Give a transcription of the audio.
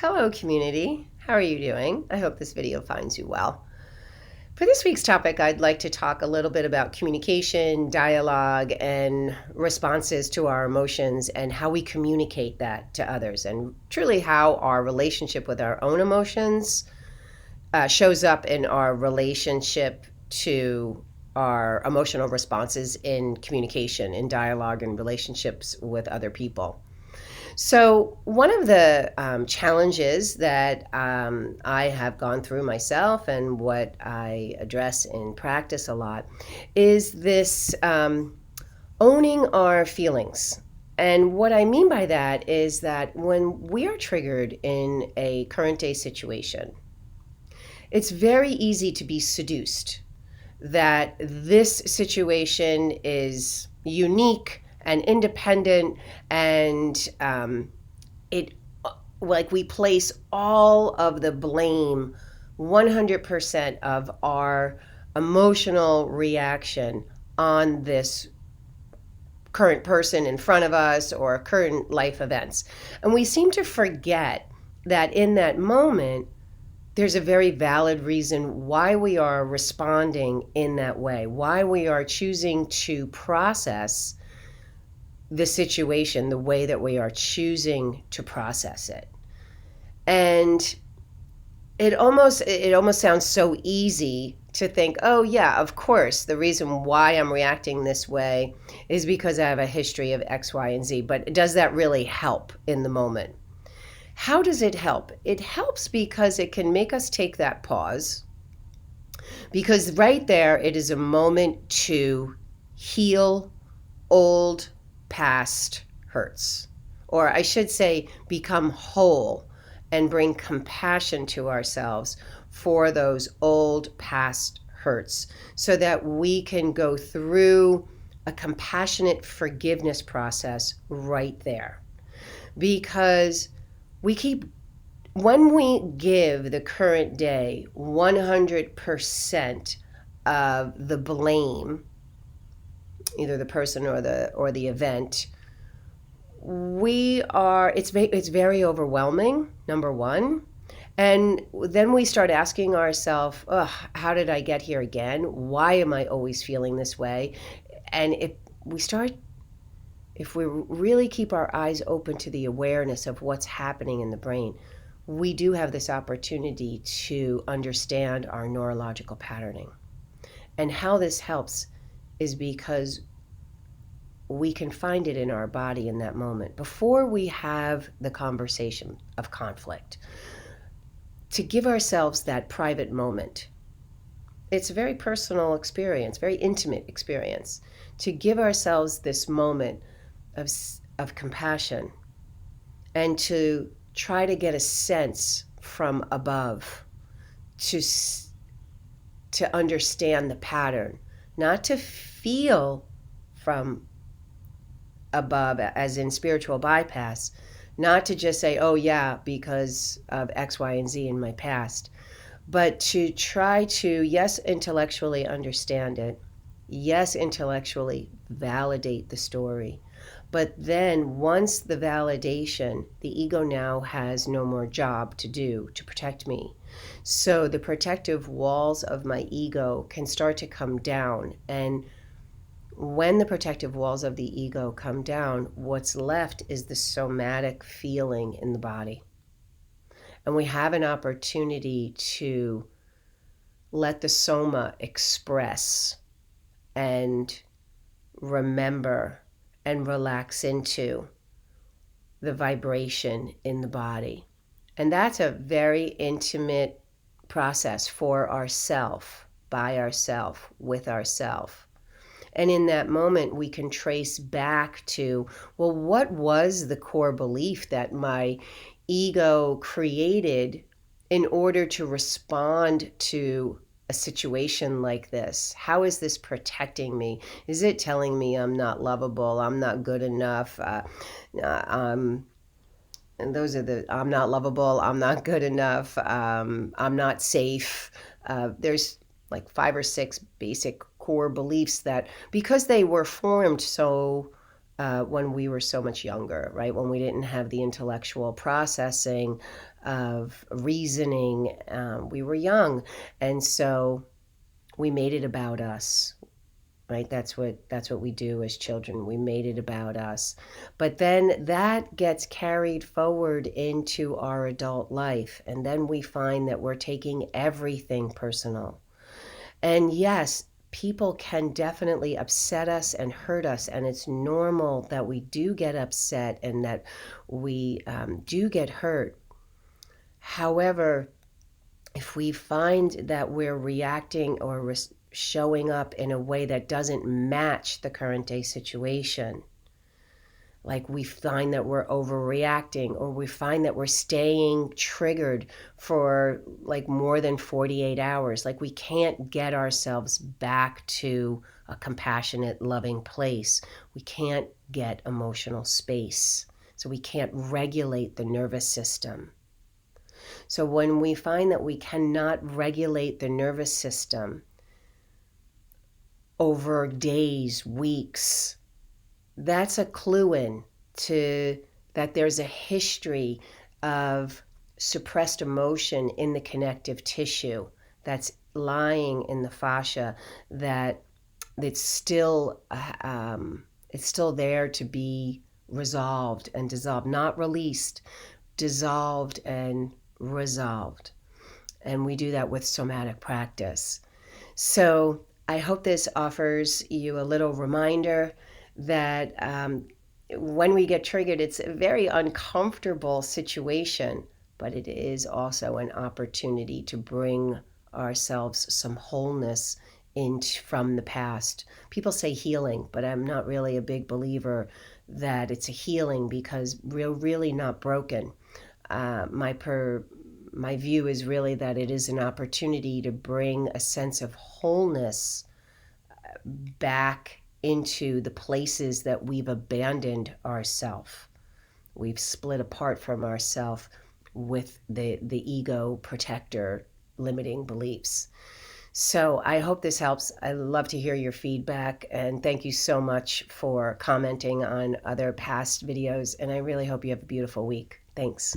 Hello, community. How are you doing? I hope this video finds you well. For this week's topic, I'd like to talk a little bit about communication, dialogue, and responses to our emotions and how we communicate that to others, and truly how our relationship with our own emotions shows up in our relationship to our emotional responses in communication, in dialogue, and relationships with other people. So, one of the challenges that I have gone through myself and what I address in practice a lot is this owning our feelings. And what I mean by that is that when we are triggered in a current day situation, it's very easy to be seduced that this situation is unique and independent, and it like we place all of the blame, 100% of our emotional reaction on this current person in front of us or current life events. And we seem to forget that in that moment there's a very valid reason why we are responding in that way, why we are choosing to process the situation the way that we are choosing to process it. And it almost sounds so easy to think, oh yeah, of course, the reason why I'm reacting this way is because I have a history of X, Y, and Z. But does that really help in the moment? How does it help? It helps because it can make us take that pause, because right there it is a moment to heal old past hurts, or I should say become whole and bring compassion to ourselves for those old past hurts so that we can go through a compassionate forgiveness process right there. Because when we give the current day 100% of the blame, either the person or the event, it's very overwhelming, number one. And then we start asking ourselves, how did I get here again? Why am I always feeling this way? And if we really keep our eyes open to the awareness of what's happening in the brain, we do have this opportunity to understand our neurological patterning. And how this helps is because we can find it in our body in that moment before we have the conversation of conflict, to give ourselves that private moment. It's a very personal experience, very intimate experience, to give ourselves this moment of compassion and to try to get a sense from above to understand the pattern, not to feel from above as in spiritual bypass, not to just say, oh yeah, because of X, Y, and Z in my past, but to try to, yes, intellectually understand it, yes, intellectually validate the story. But then once the validation, the ego now has no more job to do to protect me. So the protective walls of my ego can start to come down. And when the protective walls of the ego come down, what's left is the somatic feeling in the body. And we have an opportunity to let the soma express and remember and relax into the vibration in the body. And that's a very intimate process for ourself, by ourself, with ourself. And in that moment, we can trace back to, well, what was the core belief that my ego created in order to respond to a situation like this? How is this protecting me? Is it telling me I'm not lovable, I'm not good enough? And those are I'm not lovable, I'm not good enough, I'm not safe. There's like 5 or 6 basic core beliefs that, because they were formed so when we were so much younger, right? When we didn't have the intellectual processing of reasoning, we were young, and so we made it about us, right? That's what we do as children. We made it about us, but then that gets carried forward into our adult life, and then we find that we're taking everything personal. And yes, people can definitely upset us and hurt us, and it's normal that we do get upset and that we do get hurt. However, if we find that we're reacting or showing up in a way that doesn't match the current day situation, like we find that we're overreacting, or we find that we're staying triggered for like more than 48 hours, like we can't get ourselves back to a compassionate, loving place. We can't get emotional space. So we can't regulate the nervous system. So when we find that we cannot regulate the nervous system over days, weeks, that's a clue in to that there's a history of suppressed emotion in the connective tissue that's lying in the fascia, that it's still there to be resolved and dissolved, not released, dissolved and resolved. And we do that with somatic practice. So I hope this offers you a little reminder that when we get triggered, it's a very uncomfortable situation, but it is also an opportunity to bring ourselves some wholeness from the past. People say healing, but I'm not really a big believer that it's a healing, because we're really not broken. My view is really that it is an opportunity to bring a sense of wholeness back into the places that we've abandoned ourself. We've split apart from ourself with the ego protector limiting beliefs. So I hope this helps. I love to hear your feedback, and thank you so much for commenting on other past videos, and I really hope you have a beautiful week. Thanks.